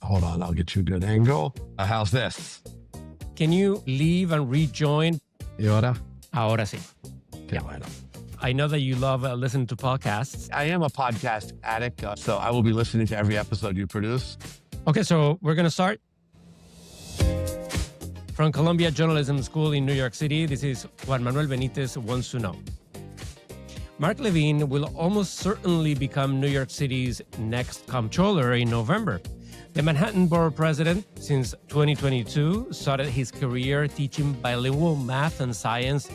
Hold on, I'll get you a good angle. How's this? Can you leave and rejoin? ¿Y ahora? Ahora sí. Okay, bueno. I know that you love listening to podcasts. I am a podcast addict, so I will be listening to every episode you produce. Okay, so we're going to start. From Columbia Journalism School in New York City, this is Juan Manuel Benítez Wants to Know. Mark Levine will almost certainly become New York City's next comptroller in November. The Manhattan Borough President, since 2022, started his career teaching bilingual math and science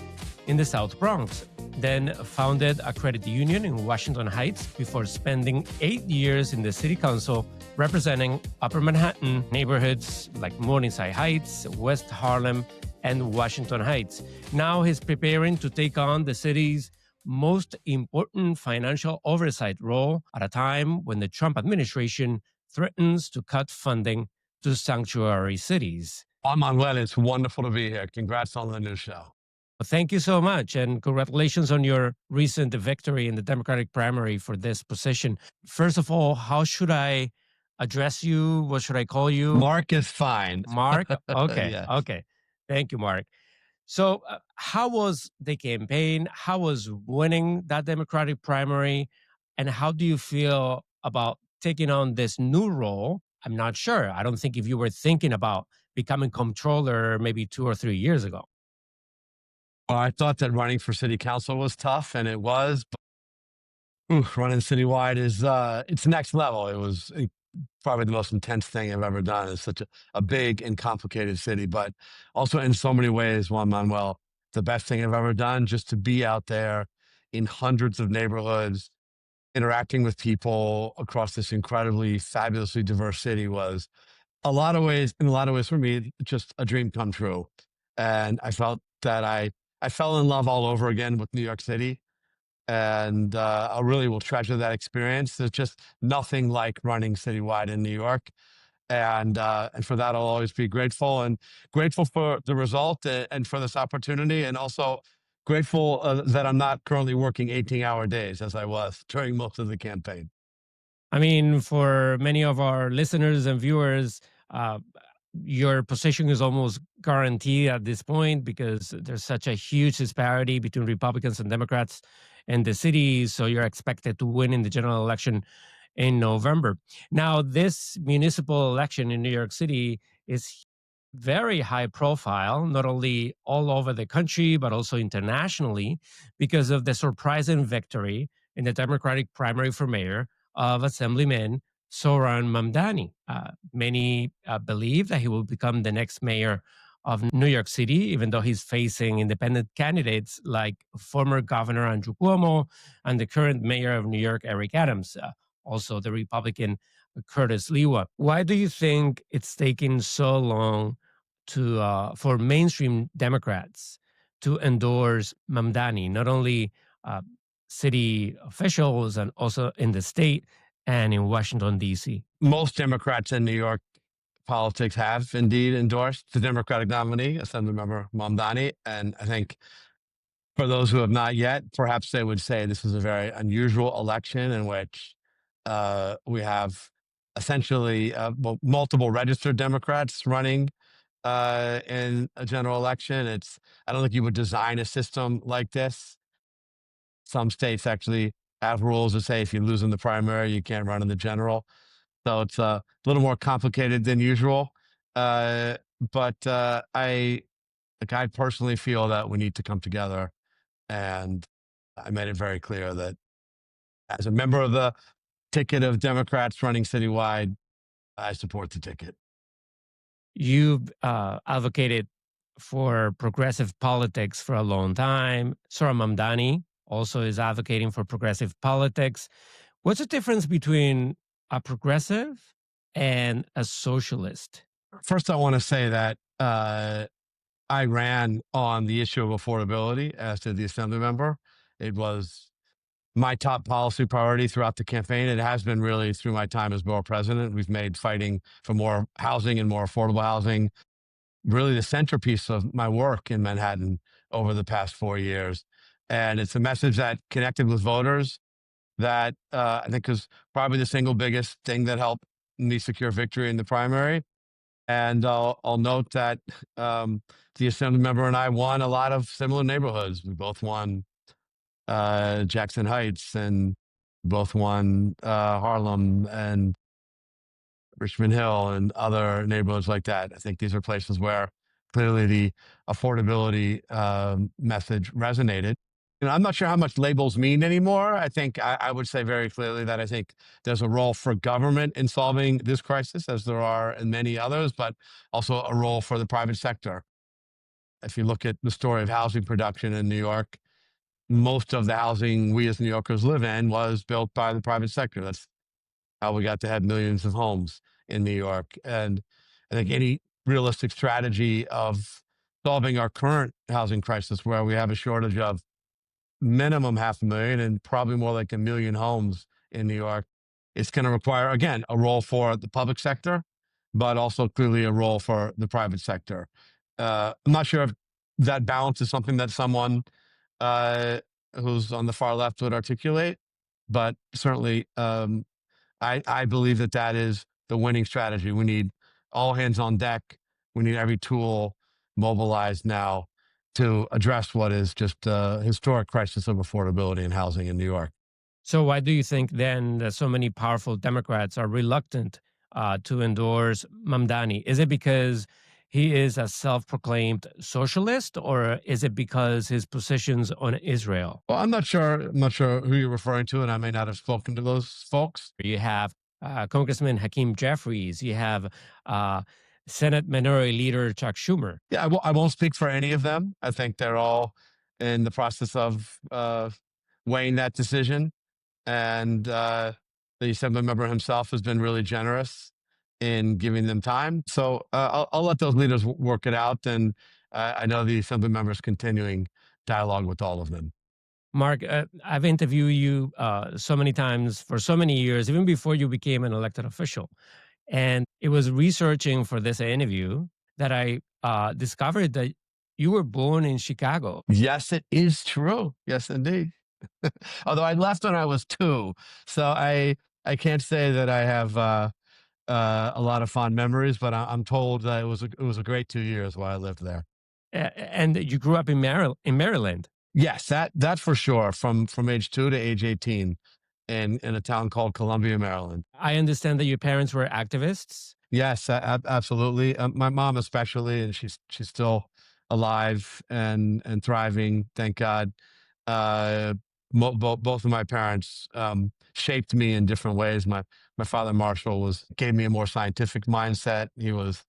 in the South Bronx, then founded a credit union in Washington Heights before spending 8 years in the city council representing Upper Manhattan neighborhoods like Morningside Heights, West Harlem, and Washington Heights. Now he's preparing to take on the city's most important financial oversight role at a time when the Trump administration threatens to cut funding to sanctuary cities. Juan Manuel, it's wonderful to be here. Congrats on the new show. Thank you so much, and congratulations on your recent victory in the Democratic primary for this position. First of all, how should I address you? What should I call you? Mark is fine. Mark? Okay, Yes. okay. Thank you, Mark. So how was the campaign? How was winning that Democratic primary? And how do you feel about taking on this new role? I'm not sure. I don't think if you were thinking about becoming comptroller maybe 2 or 3 years ago. Well, I thought that running for city council was tough, and it was. But, running citywide is it's next level. It was probably the most intense thing I've ever done. It's such a big and complicated city, but also in so many ways, Juan Manuel, the best thing I've ever done, just to be out there in hundreds of neighborhoods, interacting with people across this incredibly, fabulously diverse city was in a lot of ways for me, just a dream come true. And I felt that I fell in love all over again with New York City. And I really will treasure that experience. There's just nothing like running citywide in New York. And for that, I'll always be grateful, and grateful for the result and for this opportunity. And also grateful that I'm not currently working 18-hour days as I was during most of the campaign. I mean, for many of our listeners and viewers, your position is almost guaranteed at this point because there's such a huge disparity between Republicans and Democrats in the city. So you're expected to win in the general election in November. Now, this municipal election in New York City is very high profile, not only all over the country, but also internationally, because of the surprising victory in the Democratic primary for mayor of Assemblyman Zohran Mamdani. Many believe that he will become the next mayor of New York City, even though he's facing independent candidates like former Governor Andrew Cuomo and the current mayor of New York, Eric Adams, also the Republican Curtis Lewa. Why do you think it's taking so long for mainstream Democrats to endorse Mamdani, not only city officials and also in the state and in Washington, D.C.? Most Democrats in New York politics have indeed endorsed the Democratic nominee, Assemblymember Mamdani. And I think for those who have not yet, perhaps they would say this is a very unusual election in which we have essentially multiple registered Democrats running in a general election. I don't think you would design a system like this. Some states actually have rules that say if you lose in the primary, you can't run in the general. So it's a little more complicated than usual. But I personally feel that we need to come together. And I made it very clear that as a member of the ticket of Democrats running citywide, I support the ticket. You've advocated for progressive politics for a long time. Zohran Mamdani also is advocating for progressive politics. What's the difference between a progressive and a socialist? First, I want to say that I ran on the issue of affordability as to the assembly member. It was my top policy priority throughout the campaign. It has been really through my time as borough president. We've made fighting for more housing and more affordable housing really the centerpiece of my work in Manhattan over the past 4 years. And it's a message that connected with voters that I think is probably the single biggest thing that helped me secure victory in the primary. And I'll note that the assembly member and I won a lot of similar neighborhoods. We both won Jackson Heights, and both won Harlem and Richmond Hill and other neighborhoods like that. I think these are places where clearly the affordability message resonated. I'm not sure how much labels mean anymore. I think I would say very clearly that I think there's a role for government in solving this crisis, as there are in many others, but also a role for the private sector. If you look at the story of housing production in New York, most of the housing we as New Yorkers live in was built by the private sector. That's how we got to have millions of homes in New York. And I think any realistic strategy of solving our current housing crisis, where we have a shortage of minimum 500,000 and probably more like 1 million homes in New York, it's going to require, again, a role for the public sector, but also clearly a role for the private sector. I'm not sure if that balance is something that someone uh, who's on the far left would articulate, but certainly I believe that that is the winning strategy. We need all hands on deck. We need every tool mobilized now to address what is just a historic crisis of affordability and housing in New York. So why do you think then that so many powerful Democrats are reluctant to endorse Mamdani? Is it because he is a self-proclaimed socialist, or is it because his positions on Israel? Well, I'm not sure. I'm not sure who you're referring to, and I may not have spoken to those folks. You have Congressman Hakeem Jeffries. You have uh, Senate Minority Leader Chuck Schumer. Yeah, I won't speak for any of them. I think they're all in the process of weighing that decision. And the assembly member himself has been really generous in giving them time. So I'll let those leaders work it out. And I know the assembly members continuing dialogue with all of them. Mark, I've interviewed you so many times for so many years, even before you became an elected official. And it was researching for this interview that I discovered that you were born in Chicago. Yes, it is true. Yes, indeed. Although I left when I was 2, so I can't say that I have a lot of fond memories, but I'm told that it was a great 2 years while I lived there. And you grew up in Maryland. Yes, that for sure. From age 2 to age 18, in a town called Columbia, Maryland. I understand that your parents were activists. Yes, absolutely. My mom especially, and she's still alive and thriving. Thank God. Uh, both of my parents shaped me in different ways. My father Marshall gave me a more scientific mindset. He was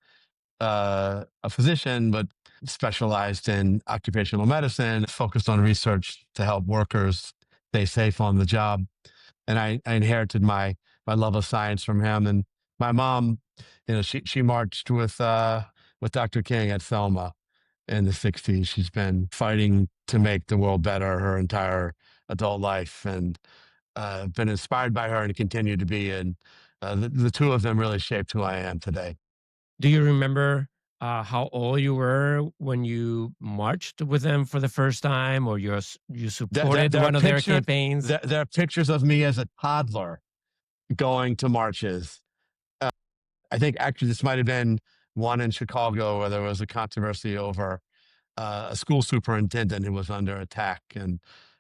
a physician, but specialized in occupational medicine, focused on research to help workers stay safe on the job. And I inherited my love of science from him. And my mom, she marched with Dr. King at Selma in the '60s. She's been fighting to make the world better her entire adult life, and been inspired by her and continue to be. And the two of them really shaped who I am today. Do you remember how old you were when you marched with them for the first time, or you supported There are one of their pictures. campaigns? There are pictures of me as a toddler going to marches. I think actually this might have been one in Chicago where there was a controversy over a school superintendent who was under attack, and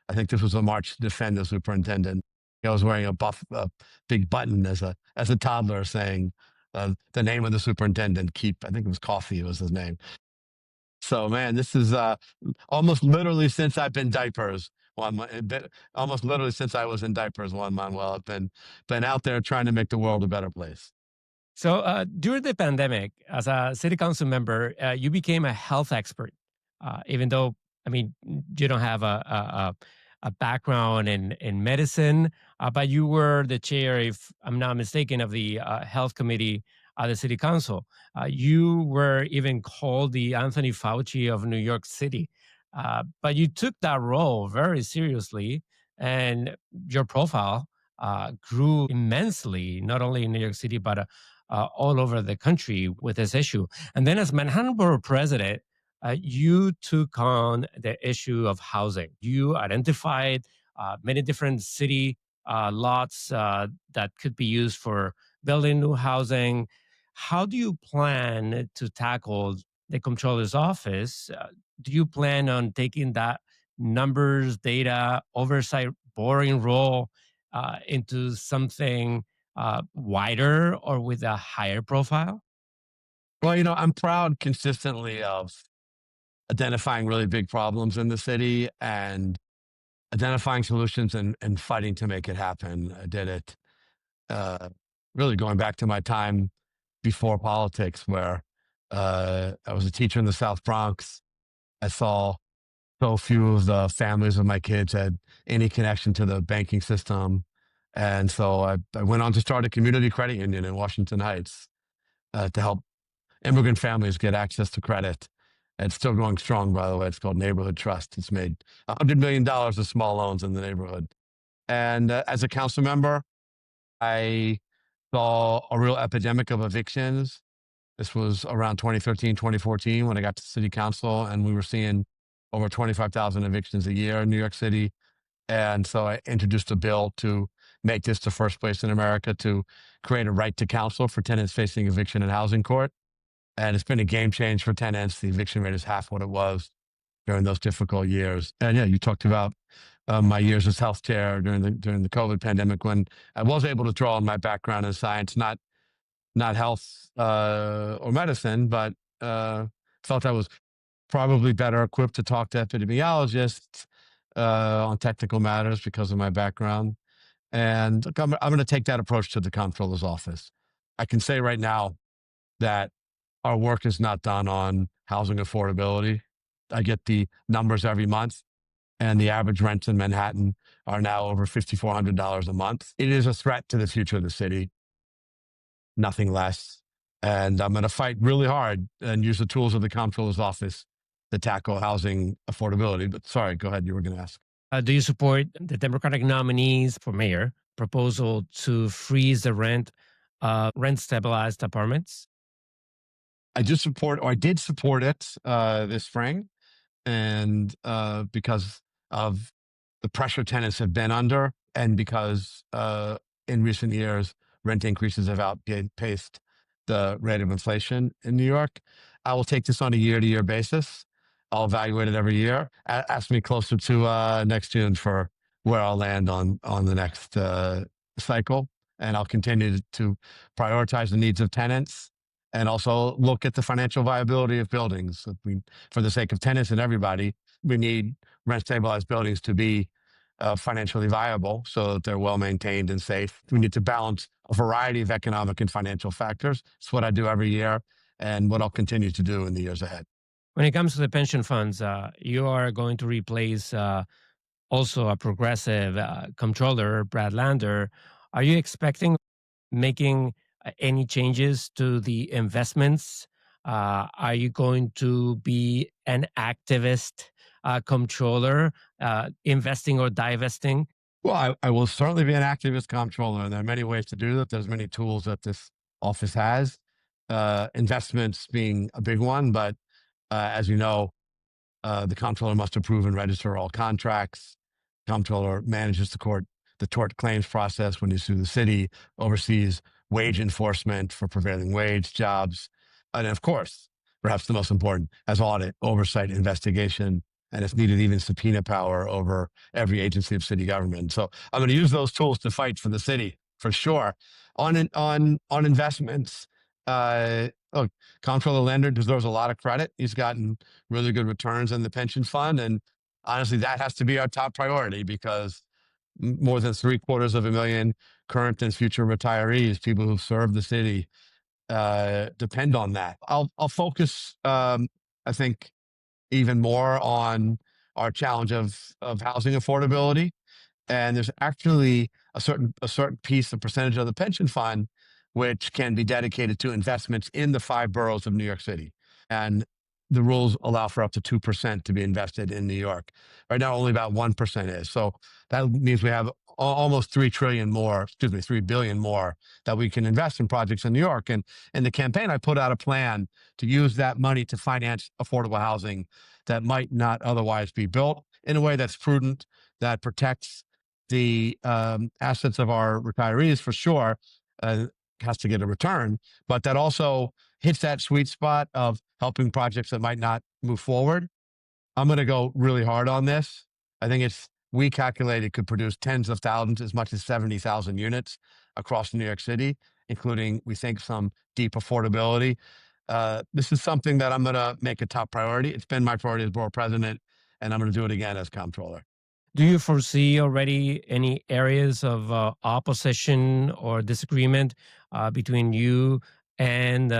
I think this was a march to defend the superintendent. I was wearing a big button as a toddler saying the name of the superintendent. I think it was Coffee was his name. So man, this is almost literally since I've been diapers. Almost literally since I was in diapers, Juan Manuel, I've been out there trying to make the world a better place. So during the pandemic, as a city council member, you became a health expert, even though, I mean, you don't have a background in medicine, but you were the chair, if I'm not mistaken, of the health committee at the city council. You were even called the Anthony Fauci of New York City. But you took that role very seriously, and your profile grew immensely, not only in New York City, but all over the country with this issue. And then, as Manhattan Borough President, you took on the issue of housing. You identified many different city lots that could be used for building new housing. How do you plan to tackle the comptroller's office? Do you plan on taking that numbers, data, oversight, boring role into something wider or with a higher profile? Well, I'm proud consistently of identifying really big problems in the city and identifying solutions and fighting to make it happen. I did it uh, really going back to my time before politics, where I was a teacher in the South Bronx. I saw so few of the families of my kids had any connection to the banking system. And so I went on to start a community credit union in Washington Heights to help immigrant families get access to credit. And it's still going strong, by the way. It's called Neighborhood Trust. It's made $100 million of small loans in the neighborhood. And as a council member, I saw a real epidemic of evictions. This was around 2013, 2014 when I got to city council, and we were seeing over 25,000 evictions a year in New York City. And so I introduced a bill to make this the first place in America to create a right to counsel for tenants facing eviction in housing court. And it's been a game change for tenants. The eviction rate is half what it was during those difficult years. And yeah, you talked about my years as health chair during the COVID pandemic, when I was able to draw on my background in science, not health or medicine, but felt I was probably better equipped to talk to epidemiologists on technical matters because of my background. And look, I'm going to take that approach to the comptroller's office. I can say right now that our work is not done on housing affordability. I get the numbers every month, and the average rents in Manhattan are now over $5,400 a month. It is a threat to the future of the city, nothing less. And I'm going to fight really hard and use the tools of the comptroller's office to tackle housing affordability. But sorry, go ahead. You were going to ask. Do you support the Democratic nominees for mayor proposal to freeze the rent stabilized apartments? I did support it this spring, and because of the pressure tenants have been under, and because in recent years rent increases have outpaced the rate of inflation in New York. I will take this on a year-to-year basis. I'll evaluate it every year. Ask me closer to next June for where I'll land on the next cycle, and I'll continue to prioritize the needs of tenants and also look at the financial viability of buildings. For the sake of tenants and everybody, we need rent stabilized buildings to be financially viable so that they're well maintained and safe. We need to balance a variety of economic and financial factors. It's what I do every year and what I'll continue to do in the years ahead. When it comes to the pension funds, you are going to replace also a progressive comptroller, Brad Lander. Are you expecting making any changes to the investments? Are you going to be an activist comptroller, investing or divesting? Well, I will certainly be an activist comptroller, and there are many ways to do that. There's many tools that this office has, investments being a big one. But as you know, the comptroller must approve and register all contracts. Comptroller manages the tort claims process when you sue the city, oversees wage enforcement for prevailing wage jobs, and of course, perhaps the most important, has audit, oversight, investigation, and if needed, even subpoena power over every agency of city government. So I'm going to use those tools to fight for the city for sure. On investments, look, Comptroller Lander deserves a lot of credit. He's gotten really good returns in the pension fund, and honestly, that has to be our top priority because more than 750,000 current and future retirees, people who've served the city, depend on that. I'll focus, I think, even more on our challenge of housing affordability. And there's actually a certain piece, a percentage of the pension fund, which can be dedicated to investments in the 5 boroughs of New York City. And the rules allow for up to 2% to be invested in New York. Right now, only about 1% is. So that means we have almost 3 billion more that we can invest in projects in New York. And in the campaign, I put out a plan to use that money to finance affordable housing that might not otherwise be built in a way that's prudent, that protects the assets of our retirees for sure, has to get a return, but that also hits that sweet spot of helping projects that might not move forward. I'm going to go really hard on this. I think we calculated could produce tens of thousands, as much as 70,000 units across New York City, including, we think, some deep affordability. This is something that I'm going to make a top priority. It's been my priority as borough president, and I'm going to do it again as comptroller. Do you foresee already any areas of opposition or disagreement between you and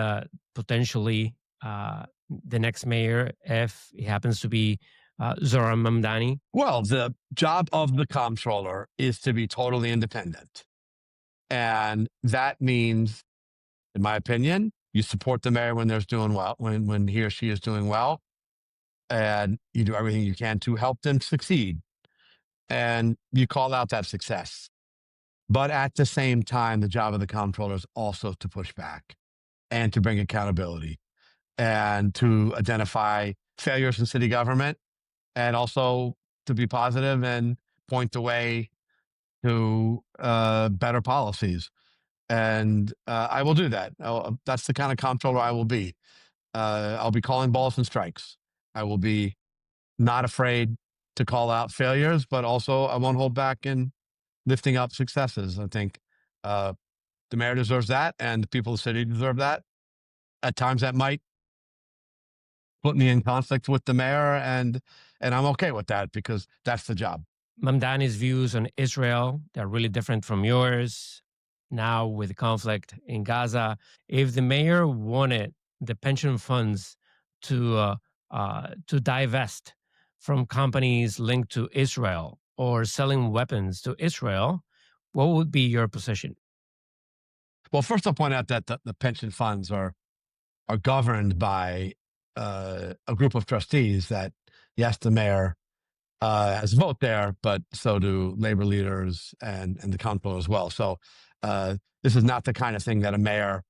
potentially the next mayor, if it happens to be Zohran Mamdani? Well, the job of the comptroller is to be totally independent. And that means, in my opinion, you support the mayor when there's doing well, when he or she is doing well, and you do everything you can to help them succeed. And you call out that success. But at the same time, the job of the comptroller is also to push back and to bring accountability and to identify failures in city government, and also to be positive and point the way to better policies. And I will do that. That's the kind of comptroller I will be. I'll be calling balls and strikes. I will be not afraid to call out failures, but also I won't hold back in lifting up successes. I think the mayor deserves that, and the people of the city deserve that. At times, that might put me in conflict with the mayor, and I'm okay with that because that's the job. Mamdani's views on Israel, they're really different from yours. Now, with the conflict in Gaza, if the mayor wanted the pension funds to divest from companies linked to Israel or selling weapons to Israel, what would be your position? Well, first, I'll point out that the pension funds are governed by a group of trustees that, yes, the mayor has a vote there, but so do labor leaders and the comptroller as well. So this is not the kind of thing that a mayor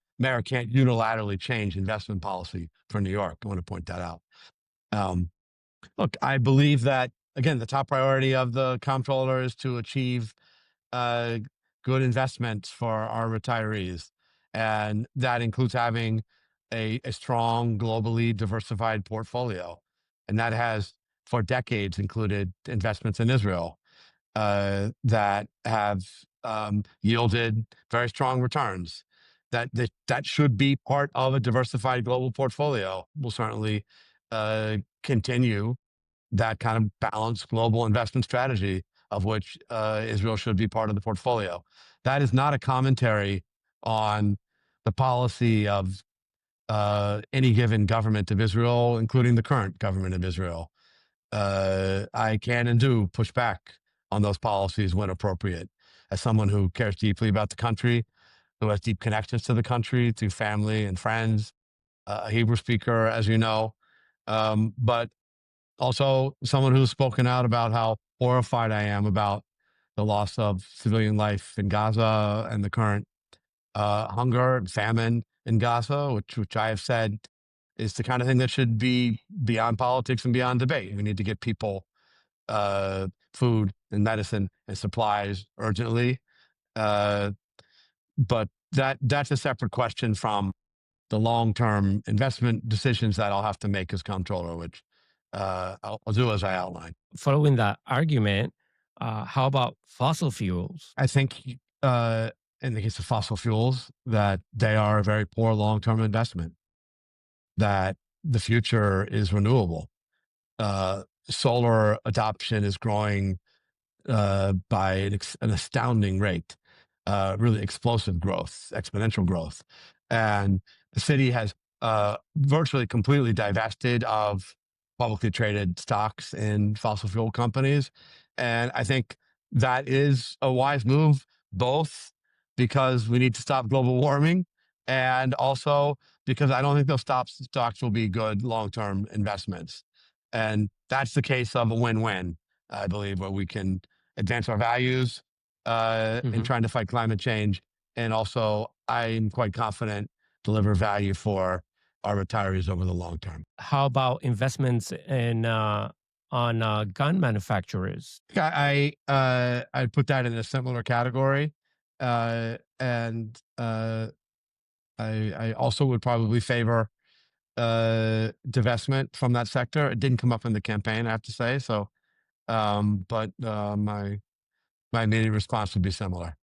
can't unilaterally change investment policy for New York. I want to point that out. Look, I believe that, again, the top priority of the comptroller is to achieve good investments for our retirees. And that includes having a strong, globally diversified portfolio. And that has, for decades, included investments in Israel that have yielded very strong returns. That should be part of a diversified global portfolio. We'll certainly continue that kind of balanced global investment strategy, of which Israel should be part of the portfolio. That is not a commentary on the policy of any given government of Israel, including the current government of Israel. I can and do push back on those policies when appropriate. As someone who cares deeply about the country, who has deep connections to the country through family and friends, a Hebrew speaker, as you know, but also someone who's spoken out about how horrified I am about the loss of civilian life in Gaza and the current hunger and famine in Gaza, which I have said is the kind of thing that should be beyond politics and beyond debate. We need to get people food and medicine and supplies urgently. But that's a separate question from the long-term investment decisions that I'll have to make as comptroller, which I'll do as I outlined. Following that argument, how about fossil fuels? I think in the case of fossil fuels, that they are a very poor long-term investment, that the future is renewable. Solar adoption is growing by an astounding rate, really explosive growth, exponential growth. And the city has virtually completely divested of publicly traded stocks in fossil fuel companies. And I think that is a wise move, both because we need to stop global warming and also because I don't think those stocks will be good long-term investments. And that's the case of a win-win, I believe, where we can advance our values in trying to fight climate change. And also, I'm quite confident deliver value for our retirees over the long term. How about investments in on gun manufacturers? I put that in a similar category, and I also would probably favor divestment from that sector. It didn't come up in the campaign, I have to say. So, but my immediate response would be similar.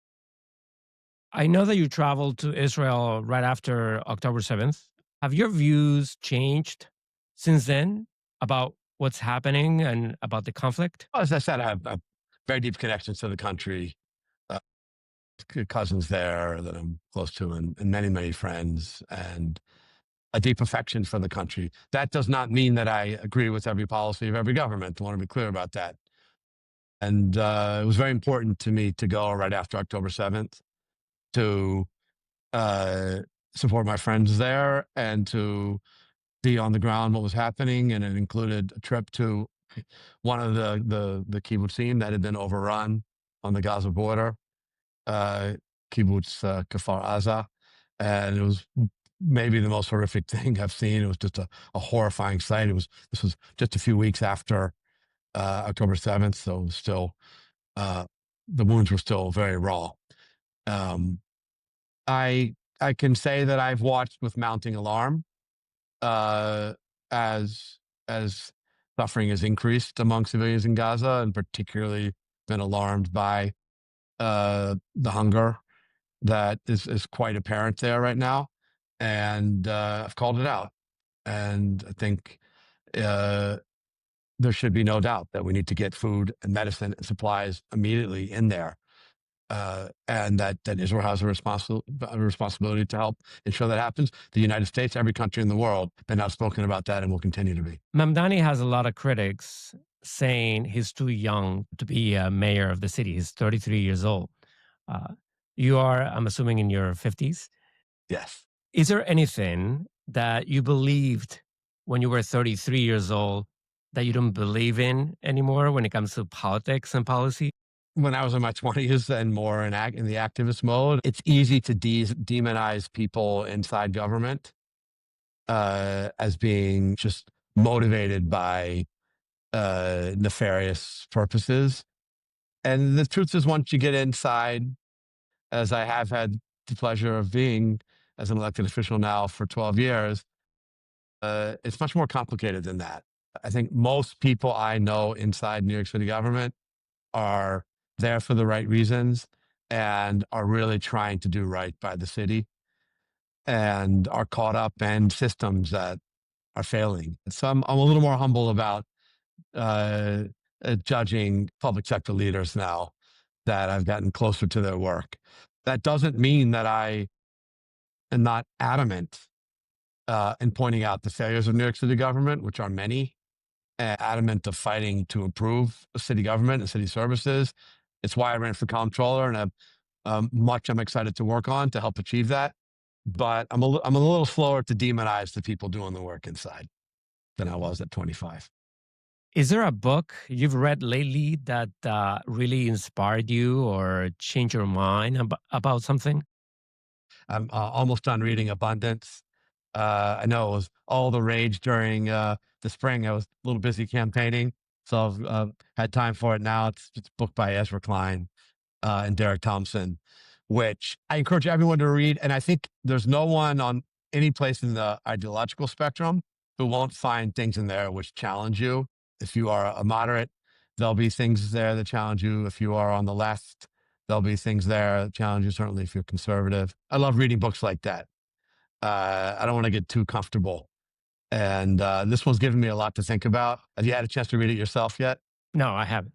I know that you traveled to Israel right after October 7th. Have your views changed since then about what's happening and about the conflict? As I said, I have very deep connections to the country, uh, cousins there that I'm close to, and many, many friends, and a deep affection for the country. That does not mean that I agree with every policy of every government. I want to be clear about that. And it was very important to me to go right after October 7th to uh, support my friends there and to see on the ground what was happening. And it included a trip to one of the kibbutzim that had been overrun on the Gaza border, kibbutz Kfar Aza. And it was maybe the most horrific thing I've seen. It was just a horrifying sight. This was just a few weeks after October 7th, so it was still the wounds were still very raw. Um, I can say that I've watched with mounting alarm uh, as as suffering has increased among civilians in Gaza, and particularly been alarmed by the hunger that is quite apparent there right now, and I've called it out. And I think there should be no doubt that we need to get food and medicine and supplies immediately in there. And that Israel has a responsibility to help ensure that happens. The United States, every country in the world, been outspoken about that and will continue to be. Mamdani has a lot of critics saying he's too young to be a mayor of the city. He's 33 years old. Uh, you are, I'm assuming, in your 50s. Yes. Is there anything that you believed when you were 33 years old that you don't believe in anymore when it comes to politics and policy? When I was in my 20s and more in the activist mode, it's easy to demonize people inside government as being just motivated by nefarious purposes. And the truth is, once you get inside, as I have had the pleasure of being as an elected official now for 12 years, it's much more complicated than that. I think most people I know inside New York City government are there for the right reasons and are really trying to do right by the city and are caught up in systems that are failing. So I'm a little more humble about judging public sector leaders now that I've gotten closer to their work. That doesn't mean that I am not adamant in pointing out the failures of New York City government, which are many, and adamant of fighting to improve city government and city services. It's why I ran for Comptroller, and have much I'm excited to work on to help achieve that. But I'm a little slower to demonize the people doing the work inside than I was at 25. Is there a book you've read lately that really inspired you or changed your mind about something? I'm almost done reading Abundance. I know it was all the rage during the spring. I was a little busy campaigning, so I've had time for it now. It's a book by Ezra Klein and Derek Thompson, which I encourage everyone to read. And I think there's no one on any place in the ideological spectrum who won't find things in there which challenge you. If you are a moderate, there'll be things there that challenge you. If you are on the left, there'll be things there that challenge you, certainly if you're conservative. I love reading books like that. I don't want to get too comfortable. And this one's given me a lot to think about. Have you had a chance to read it yourself yet? No, I haven't.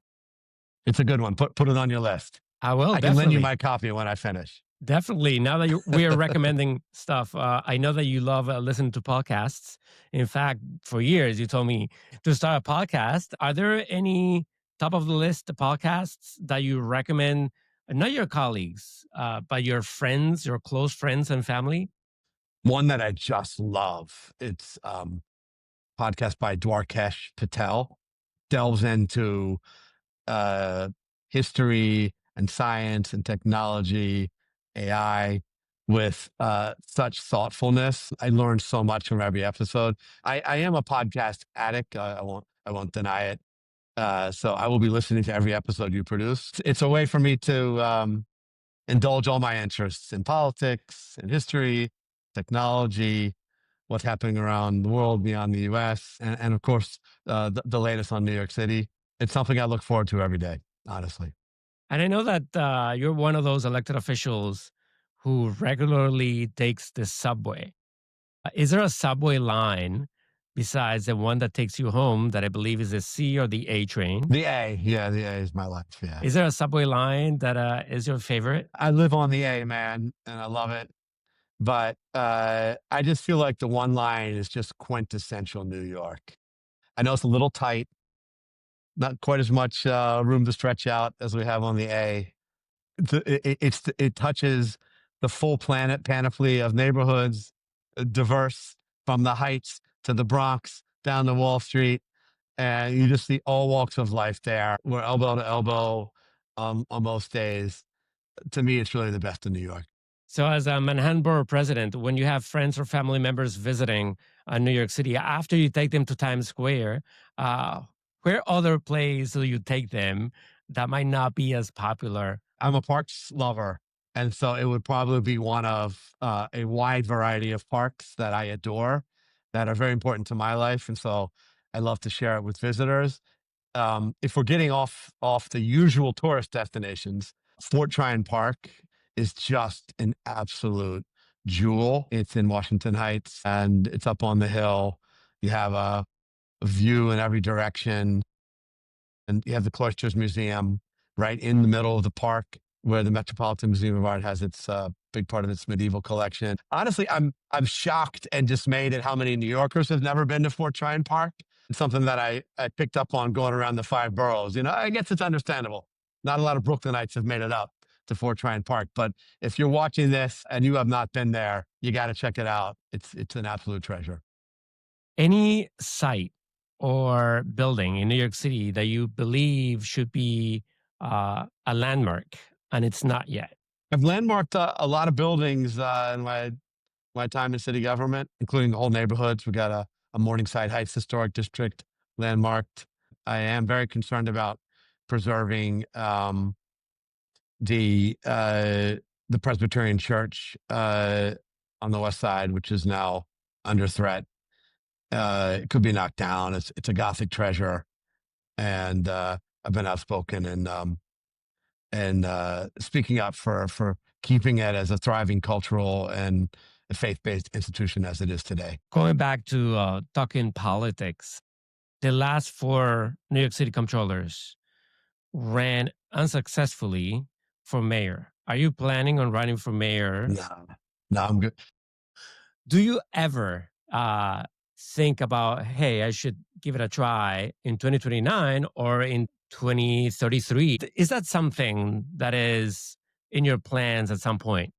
It's a good one. Put it on your list. I will. I can lend you my copy when I finish. Definitely. Now that we are recommending stuff, I know that you love listening to podcasts. In fact, for years, you told me to start a podcast. Are there any top of the list podcasts that you recommend, not your colleagues, but your friends, your close friends and family? One that I just love. It's podcast by Dwarkesh Patel. Delves into history and science and technology, AI, with such thoughtfulness. I learned so much from every episode. I am a podcast addict. I won't deny it. So I will be listening to every episode you produce. It's a way for me to indulge all my interests in politics and history technology, what's happening around the world beyond the US, and of course, the latest on New York City. It's something I look forward to every day, honestly. And I know that you're one of those elected officials who regularly takes the subway. Is there a subway line besides the one that takes you home that I believe is the C or the A train? The A, yeah, the A is my life. Yeah. Is there a subway line that is your favorite? I live on the A, man, and I love it. But I just feel like the one line is just quintessential New York. I know it's a little tight, not quite as much room to stretch out as we have on the A. It touches the full planet panoply of neighborhoods, diverse from the Heights to the Bronx down to Wall Street, and you just see all walks of life there. We're elbow to elbow on most days. To me, it's really the best in New York. So, as a Manhattan Borough President, when you have friends or family members visiting New York City, after you take them to Times Square, uh, where other places do you take them that might not be as popular? I'm a parks lover, and so it would probably be one of a wide variety of parks that I adore, that are very important to my life, and so I love to share it with visitors. If we're getting off the usual tourist destinations, Fort Tryon Park is just an absolute jewel. It's in Washington Heights, and it's up on the hill. You have a view in every direction, and you have the Cloisters Museum right in the middle of the park, where the Metropolitan Museum of Art has its big part of its medieval collection. Honestly, I'm shocked and dismayed at how many New Yorkers have never been to Fort Tryon Park. It's something that I picked up on going around the five boroughs. You know, I guess it's understandable. Not a lot of Brooklynites have made it up to Fort Tryon Park, but if you're watching this and you have not been there, you got to check it out. It's an absolute treasure. Any site or building in New York City that you believe should be a landmark and it's not yet? I've landmarked a lot of buildings in my time in city government, including the whole neighborhoods. We got a Morningside Heights Historic District landmarked. I am very concerned about preserving the Presbyterian Church on the west side, which is now under threat. It could be knocked down. It's a Gothic treasure, and I've been outspoken and speaking up for keeping it as a thriving cultural and a faith-based institution as it is today. Going back to talking politics, the last four New York City comptrollers ran unsuccessfully for mayor. Are you planning on running for mayor? No, I'm good. Do you ever think about, hey, I should give it a try in 2029 or in 2033? Is that something that is in your plans at some point?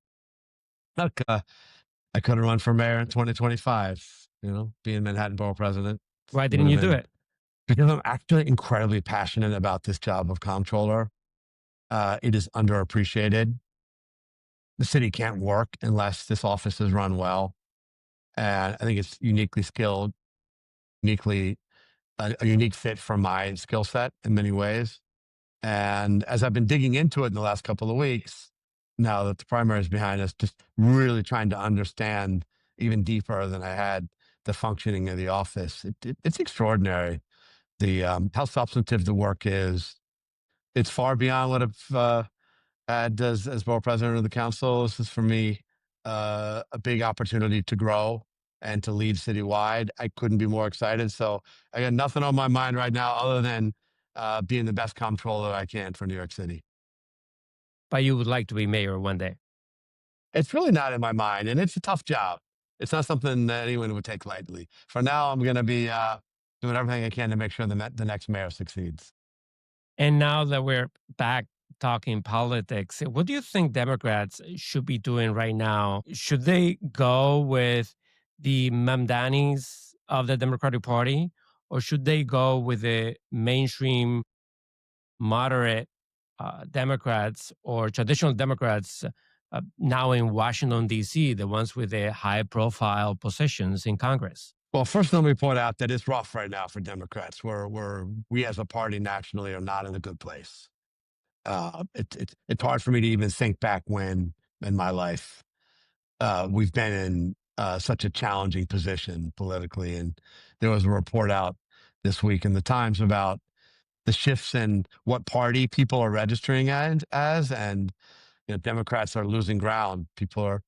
Look, I could have run for mayor in 2025, being Manhattan Borough President. Why didn't you do it? Because I'm actually incredibly passionate about this job of comptroller. It is underappreciated. The city can't work unless this office is run well. And I think it's uniquely skilled, a unique fit for my skill set in many ways. And as I've been digging into it in the last couple of weeks, now that the primary is behind us, just really trying to understand even deeper than I had the functioning of the office. It's extraordinary. How substantive the work is. It's far beyond what I've had as borough president of the council. This is for me a big opportunity to grow and to lead citywide. I couldn't be more excited. So I got nothing on my mind right now other than being the best comptroller I can for New York City. But you would like to be mayor one day? It's really not in my mind, and it's a tough job. It's not something that anyone would take lightly. For now, I'm going to be doing everything I can to make sure the next mayor succeeds. And now that we're back talking politics, what do you think Democrats should be doing right now? Should they go with the Mamdanis of the Democratic Party, or should they go with the mainstream moderate Democrats or traditional Democrats now in Washington, D.C., the ones with the high profile positions in Congress? Well, first, let me point out that it's rough right now for Democrats. We as a party nationally are not in a good place. It's hard for me to even think back when in my life we've been in such a challenging position politically. And there was a report out this week in the Times about the shifts in what party people are registering as, and Democrats are losing ground. People are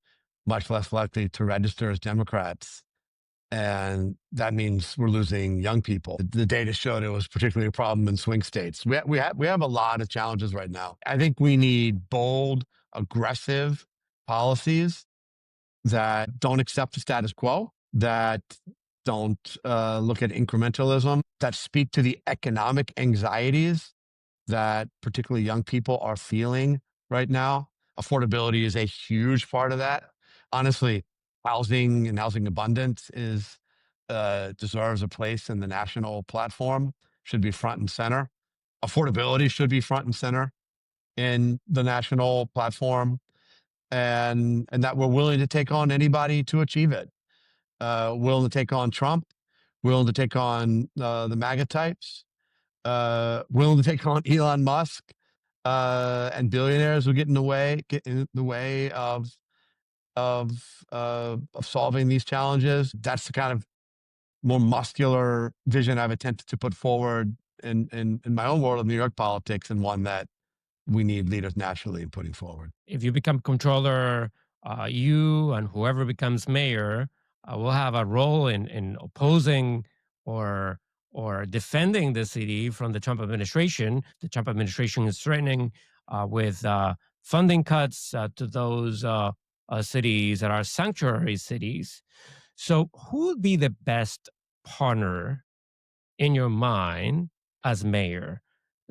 much less likely to register as Democrats. And that means we're losing young people. The data showed it was particularly a problem in swing states. We have a lot of challenges right now. I think we need bold, aggressive policies that don't accept the status quo, that don't look at incrementalism, that speak to the economic anxieties that particularly young people are feeling right now. Affordability is a huge part of that. Honestly, housing and housing abundance deserves a place in the national platform, should be front and center. Affordability should be front and center in the national platform, and that we're willing to take on anybody to achieve it. Willing to take on Trump, willing to take on the MAGA types, willing to take on Elon Musk and billionaires who get in the way of solving these challenges. That's the kind of more muscular vision I've attempted to put forward in my own world of New York politics, and one that we need leaders nationally in putting forward. If you become comptroller, you and whoever becomes mayor will have a role in opposing or defending the city from the Trump administration. The Trump administration is threatening with funding cuts to those cities that are sanctuary cities. So, who would be the best partner in your mind as mayor?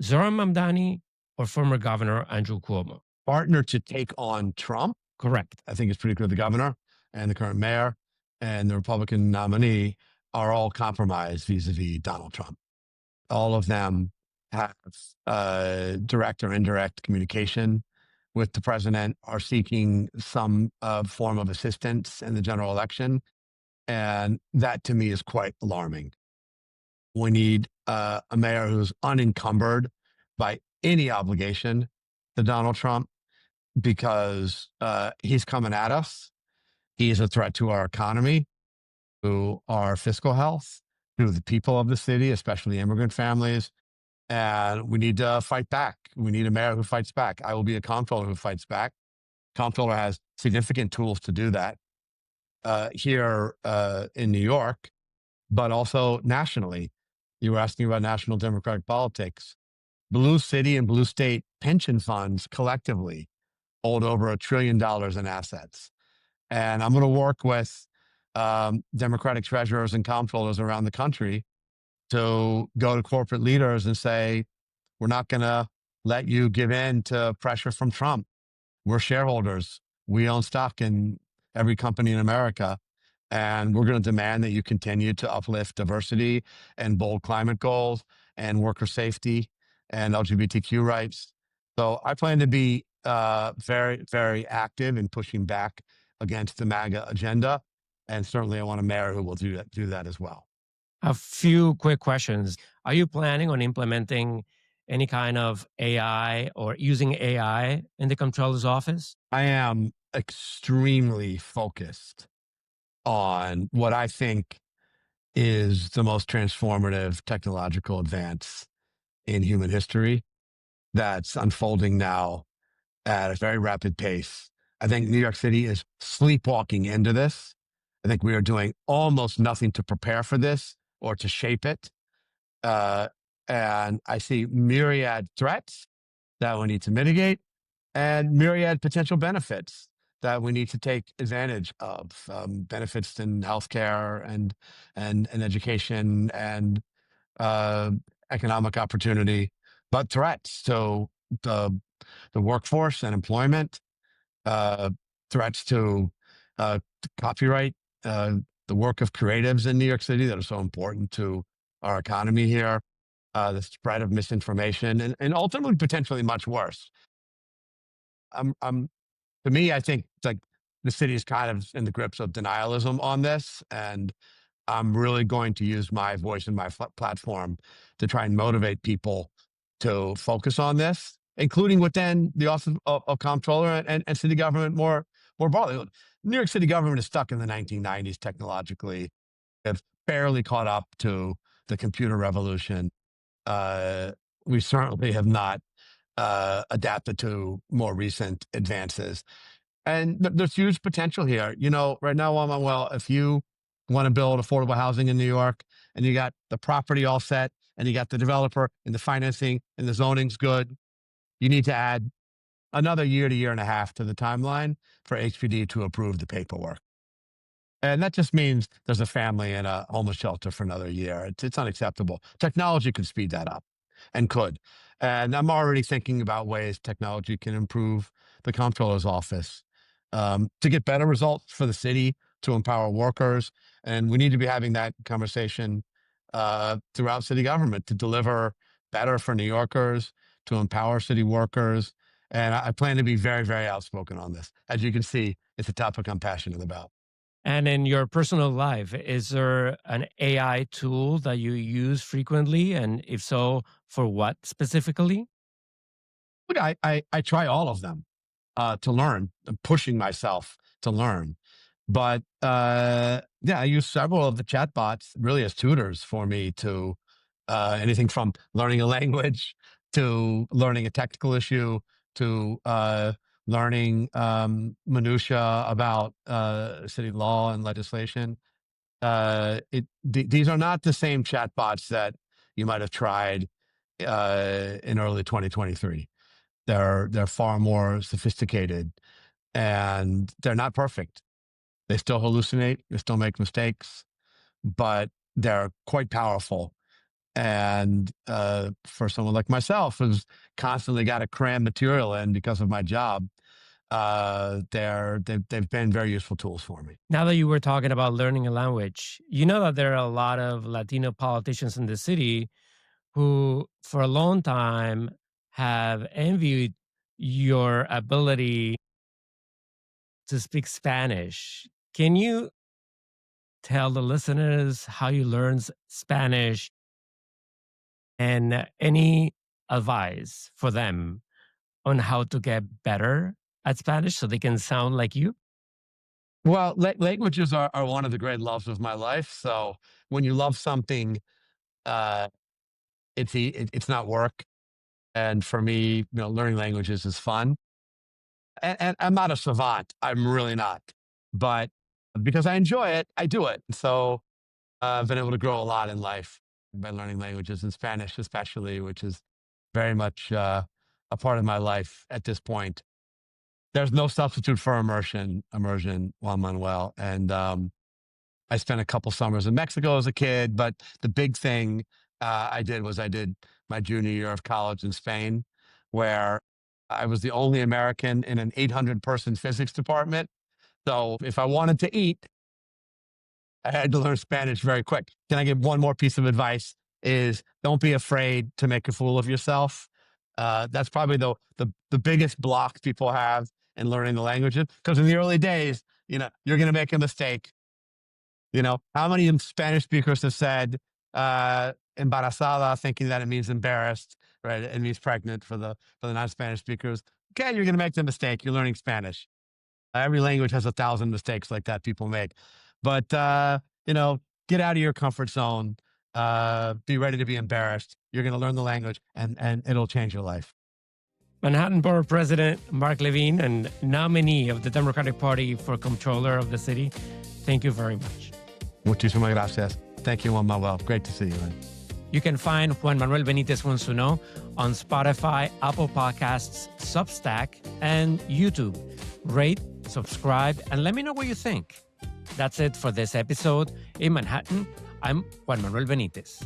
Zohran Mamdani or former Governor Andrew Cuomo? Partner to take on Trump? Correct. I think it's pretty clear the governor and the current mayor and the Republican nominee are all compromised vis-a-vis Donald Trump. All of them have direct or indirect communication with the president, are seeking some form of assistance in the general election. And that to me is quite alarming. We need a mayor who's unencumbered by any obligation to Donald Trump, because he's coming at us. He is a threat to our economy, to our fiscal health, to the people of the city, especially immigrant families. And we need to fight back. We need a mayor who fights back. I will be a comptroller who fights back. Comptroller has significant tools to do that here in New York, but also nationally. You were asking about national Democratic politics. Blue city and blue state pension funds collectively hold over $1 trillion in assets. And I'm going to work with Democratic treasurers and comptrollers around the country to go to corporate leaders and say, we're not going to let you give in to pressure from Trump. We're shareholders. We own stock in every company in America. And we're going to demand that you continue to uplift diversity and bold climate goals and worker safety and LGBTQ rights. So I plan to be very, very active in pushing back against the MAGA agenda. And certainly I want a mayor who will do that as well. A few quick questions. Are you planning on implementing any kind of AI or using AI in the comptroller's office? I am extremely focused on what I think is the most transformative technological advance in human history that's unfolding now at a very rapid pace. I think New York City is sleepwalking into this. I think we are doing almost nothing to prepare for this or to shape it. And I see myriad threats that we need to mitigate and myriad potential benefits that we need to take advantage of, benefits in healthcare and education and economic opportunity, but threats to the workforce and employment, threats to copyright, the work of creatives in New York City that are so important to our economy here, the spread of misinformation, and ultimately potentially much worse. To me, I think like the city is kind of in the grips of denialism on this, and I'm really going to use my voice and my platform to try and motivate people to focus on this, including within the office of comptroller and city government more more broadly, New York City government is stuck in the 1990s technologically. Have barely caught up to the computer revolution. We certainly have not adapted to more recent advances. And there's huge potential here. Right now, well, if you want to build affordable housing in New York and you got the property all set and you got the developer and the financing and the zoning's good, you need to add another year to year and a half to the timeline for HPD to approve the paperwork. And that just means there's a family in a homeless shelter for another year. It's unacceptable. Technology could speed that up and could. And I'm already thinking about ways technology can improve the comptroller's office to get better results for the city, to empower workers. And we need to be having that conversation throughout city government to deliver better for New Yorkers, to empower city workers. And I plan to be very, very outspoken on this. As you can see, it's a topic I'm passionate about. And in your personal life, is there an AI tool that you use frequently? And if so, for what specifically? Look, I try all of them to learn. I'm pushing myself to learn. But yeah, I use several of the chatbots really as tutors for me to anything from learning a language to learning a technical issue to learning minutia about city law and legislation. These are not the same chatbots that you might have tried in early 2023. They're far more sophisticated, and they're not perfect. They still hallucinate. They still make mistakes, but they're quite powerful. And for someone like myself, who's constantly got to cram material in because of my job, they've been very useful tools for me. Now that you were talking about learning a language, you know that there are a lot of Latino politicians in the city who, for a long time, have envied your ability to speak Spanish. Can you tell the listeners how you learned Spanish and any advice for them on how to get better at Spanish so they can sound like you? Well, languages are one of the great loves of my life. So when you love something, uh, it's not work. And for me, learning languages is fun. And I'm not a savant. I'm really not. But because I enjoy it, I do it. So I've been able to grow a lot in life by learning languages, and Spanish especially, which is very much a part of my life at this point. There's no substitute for immersion, Juan Manuel. And I spent a couple summers in Mexico as a kid, but the big thing I did my junior year of college in Spain, where I was the only American in an 800-person physics department. So if I wanted to eat, I had to learn Spanish very quick. Can I give one more piece of advice? Is don't be afraid to make a fool of yourself. That's probably the biggest block people have in learning the languages. Because in the early days, you're going to make a mistake. How many Spanish speakers have said embarazada, thinking that it means embarrassed, right? It means pregnant for the non-Spanish speakers. Okay, you're going to make the mistake. You're learning Spanish. Every language has 1,000 mistakes like that people make. But, get out of your comfort zone. Be ready to be embarrassed. You're going to learn the language and it'll change your life. Manhattan Borough President Mark Levine and nominee of the Democratic Party for Comptroller of the city, thank you very much. Muchísimas gracias. Thank you, Juan Manuel. Great to see you, man. You can find Juan Manuel Benítez Wants to Know on Spotify, Apple Podcasts, Substack, and YouTube. Rate, subscribe, and let me know what you think. That's it for this episode. In Manhattan, I'm Juan Manuel Benítez.